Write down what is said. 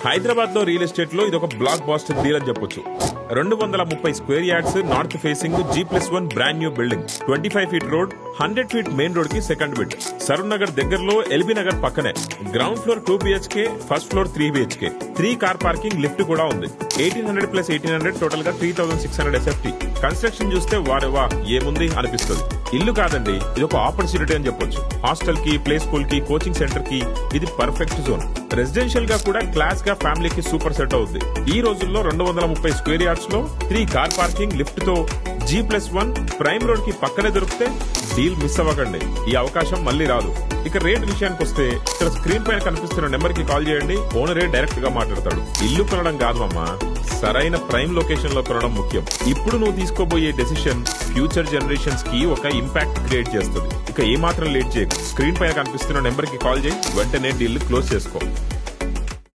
హైదరాబాద్ లో real estate లో ఇది ఒక బ్లాక్ బాస్టర్ డీల్ అని చెప్పొచ్చు. 230 square yards, north facing, G+1 brand new building, 25 feet road, 100 feet main road కి సెకండ్ బిట్, సరూర్ నగర్ దగ్గరలో, ఎల్బీ నగర్ పక్కనే. Ground floor 2 BHK, first floor 3 BHK, 3 car parking, lift కూడా ఉంది. 1800 ప్లస్ 1800 టోటల్ గా 3600 SFT. కన్స్ట్రక్షన్ చూస్తే వారేవా ఏముంది అనిపిస్తుంది. ఇల్లు కాదండి, ఇది ఒక ఆపర్చునిటీ అని చెప్పొచ్చు. హాస్టల్ కి, ప్లే స్కూల్ కి, కోచింగ్ సెంటర్ కి ఇది పర్ఫెక్ట్ జోన్. రెసిడెన్షియల్ గా కూడా క్లాస్ గా ఫ్యామిలీకి సూపర్ సెట్ అవుతుంది. ఈ రోజుల్లో 230 స్క్వేర్ యార్డ్స్ లో 3 కార్ పార్కింగ్, లిఫ్ట్ తో G+1 ప్రైమ్ రోడ్ కి పక్కనే దొరికితే డీల్ మిస్ అవ్వకండి. ఈ అవకాశం మళ్ళీ రాదు. ఇక రేట్ విషయానికి వస్తే ఇక్కడ స్క్రీన్ పైన కనిపిస్తున్న నెంబర్ కి కాల్ చేయండి. ఓనరే డైరెక్ట్ గా మాట్లాడతాడు. ఇల్లు కొనడం కాదు అమ్మా, సరైన ప్రైమ్ లొకేషన్ లో కొనడం ముఖ్యం. ఇప్పుడు నువ్వు తీసుకోబోయే డెసిషన్ ఫ్యూచర్ జనరేషన్స్ కి ఒక ఇంపాక్ట్ క్రియేట్ చేస్తుంది. ఇక ఏమాత్రం లేట్ చేయకు, స్క్రీన్ పైన కనిపిస్తున్న నెంబర్ కి కాల్ చేయి, వెంటనే డీల్ క్లోజ్ చేసుకో.